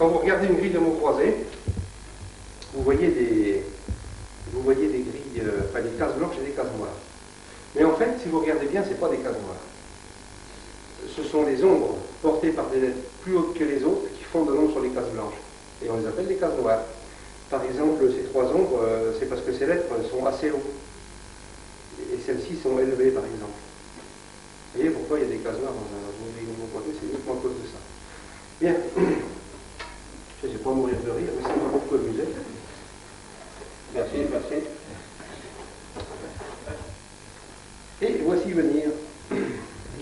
quand vous regardez une grille de mots croisés, vous voyez des grilles, enfin des cases blanches et des cases noires. Mais en fait, si vous regardez bien, ce n'est pas des cases noires. Ce sont les ombres portées par des lettres plus hautes que les autres qui font de l'ombre sur les cases blanches. Et on les appelle des cases noires. Par exemple, ces trois ombres, c'est parce que ces lettres sont assez hautes. Et celles-ci sont élevées, par exemple. Vous voyez pourquoi il y a des cases noires dans un grille de mots croisés, c'est uniquement à cause de ça. Bien. Je ne sais pas mourir de rire, mais ça m'a beaucoup amusé. Merci, merci. Et voici venir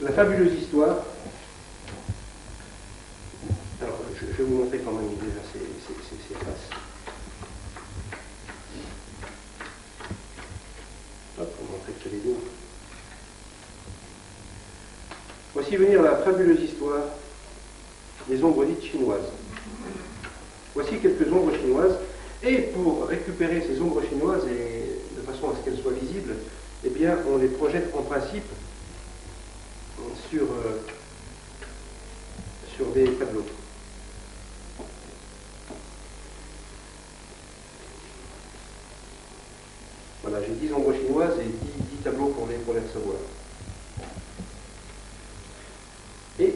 la fabuleuse histoire. Alors, je vais vous montrer quand même déjà ces faces. Hop, pour montrer que les deux. Voici venir la fabuleuse histoire des ombres dites chinoises. Voici quelques ombres chinoises. Et pour récupérer ces ombres chinoises, et de façon à ce qu'elles soient visibles, eh bien, on les projette en principe sur des tableaux. Voilà, j'ai 10 ombres chinoises et 10 tableaux pour les recevoir. Et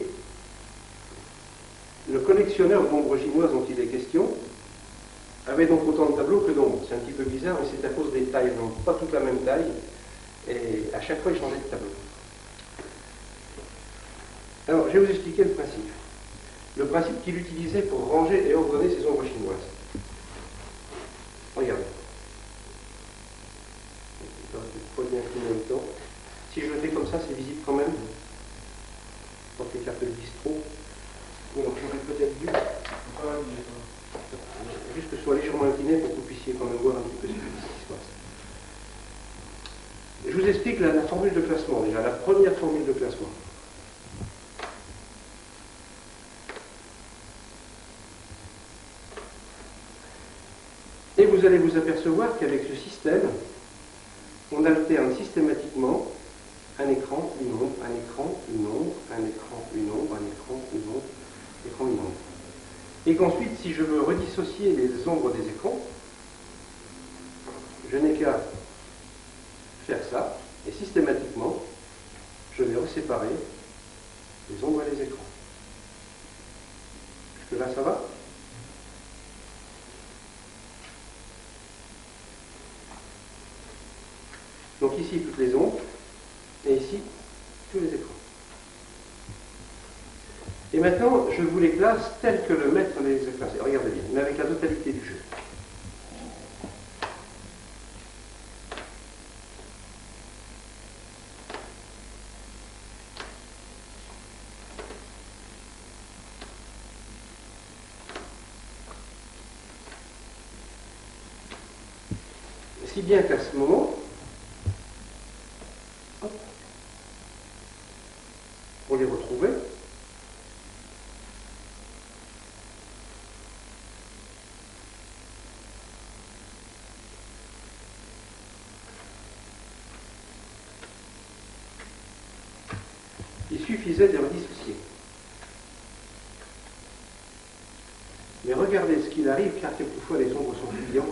le collectionneur d'ombres chinoises dont il est question avait donc autant de tableaux que d'ombres. C'est un petit peu bizarre, mais c'est à cause des tailles. Donc pas toute la même taille. Et à chaque fois, il changeait de tableau. Alors, je vais vous expliquer le principe. Le principe qu'il utilisait pour ranger et ordonner ses ombres chinoises. Regardez. Je vais bien en même temps. Si je le fais comme ça, c'est visible quand même. Quand l'écart le bistrot. Donc, j'aurais peut-être dû. Juste que ce soit légèrement incliné pour que vous puissiez quand même voir un petit peu ce qui se passe. Je vous explique la formule de classement, déjà, la première formule de classement. Et vous allez vous apercevoir qu'avec ce système, on alterne systématiquement un écran, une ombre, un écran, une ombre, un écran, une ombre, un écran, une ombre, écran, une ombre. Et qu'ensuite, si je veux redissocier les ombres des écrans, je n'ai qu'à faire ça, et systématiquement, je vais reséparer les ombres et les écrans. Jusque là, ça va? Donc ici, toutes les ombres, et ici, tous les écrans. Et maintenant, je vous les classe tels que le maître les a classés. Regardez bien, mais avec la totalité du jeu. Si bien qu'à ce moment, hop, pour les retrouver, il suffisait de les dissocier. Mais regardez ce qu'il arrive, car quelquefois les ombres sont fuyantes.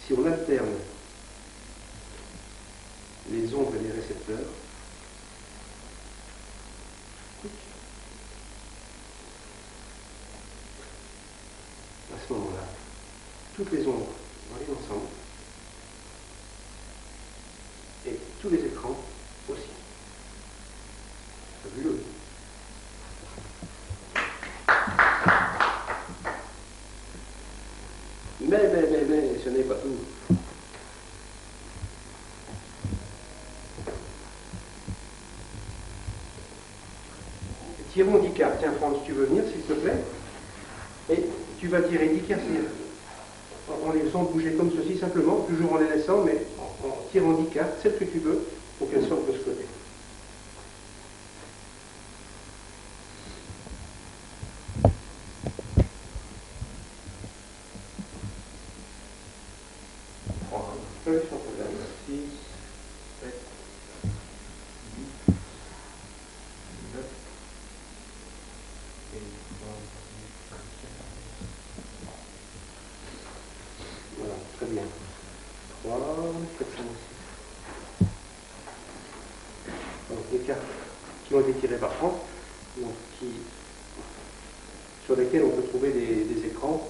Si on alterne les ombres et les récepteurs, à ce moment-là, toutes les ombres arrivent ensemble et tous les écrans aussi. Fabuleux. Mais, ce n'est pas tout. Tirons 10 cartes. Tiens, Franz, tu veux venir, s'il te plaît? Et tu vas tirer 10 cartes en les faisant bouger comme ceci, simplement, toujours en les laissant, mais en tirant 10 cartes, celles que tu veux, pour qu'elles sortent de ce côté. cartes qui ont été tirées par Franck, donc sur lesquelles on peut trouver des écrans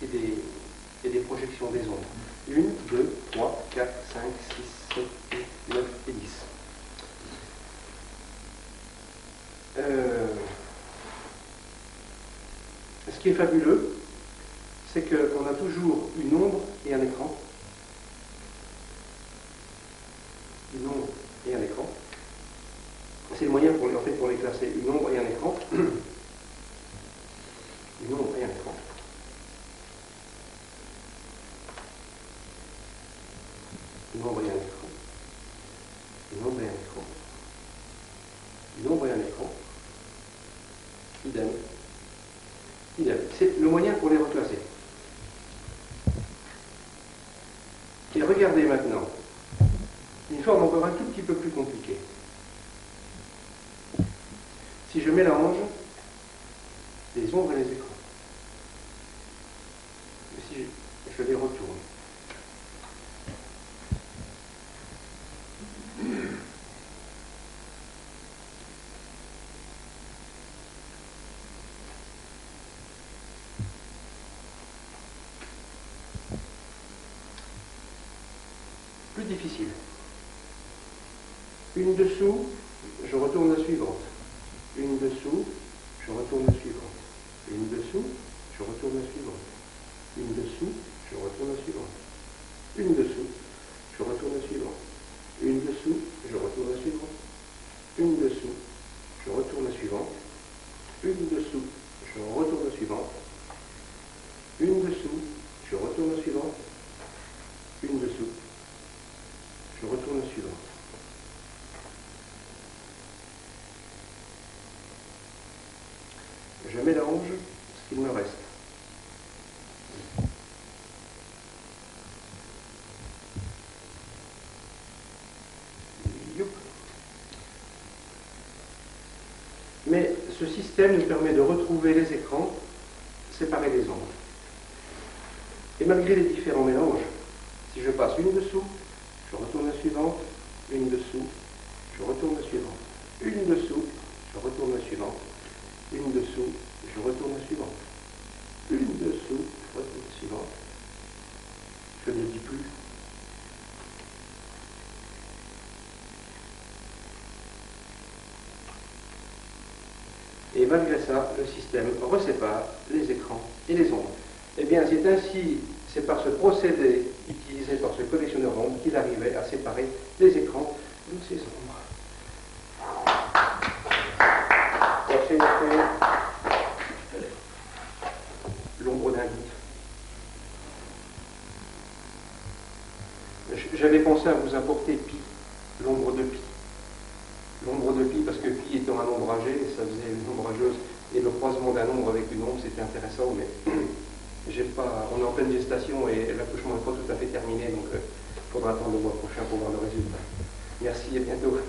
et des projections des ondes. 1, 2, 3, 4, 5, 6, 7, 8, 9 et 10. Ce qui est fabuleux, c'est qu'on a toujours une ombre et un écran. Une ombre et un écran. C'est le moyen pour les classer. Une ombre et un écran. Une ombre et un écran. Une ombre et un écran. Une ombre et un écran. Une ombre et un écran. Idem. Idem. C'est le moyen pour les reclasser. Et regardez maintenant une forme encore un tout petit peu plus compliquée. Si je mélange les ombres et les écrans, et si je les retourne, plus difficile. Une dessous, je retourne la suivante. Une dessous, je retourne la suivante. Une dessous, je retourne la suivante. Une dessous, je retourne la suivante. Une dessous, je retourne la suivante. Une dessous, je retourne la suivante. Une dessous, je retourne la suivante. Une dessous, je retourne la suivante. Une dessous, je retourne la suivante. Une dessous, je retourne la suivante. Je mélange ce qu'il me reste. Youp. Mais ce système nous permet de retrouver les écrans séparés des ombres. Et malgré les différents mélanges, si je passe une dessous, je retourne la suivante, une dessous, je retourne la suivante, une dessous, je retourne la suivante, une dessous, je retourne la suivante, une dessous, je retourne la suivante, je ne dis plus. Et malgré ça, le système resépare les écrans et les ombres. Eh bien, c'est par ce procédé utilisé par ce collectionneur d'ombres qu'il arrivait à séparer les écrans de ces ombres. L'ombre d'un goutte. J'avais pensé à vous apporter Pi, l'ombre de Pi. L'ombre de Pi, parce que Pi étant un nombre âgé, ça faisait une ombrageuse. Et le croisement d'un nombre avec une ombre, c'était intéressant, mais on est en pleine gestation et l'accouchement n'est pas tout à fait terminé, donc il faudra attendre le mois prochain pour voir le résultat. Merci, à bientôt.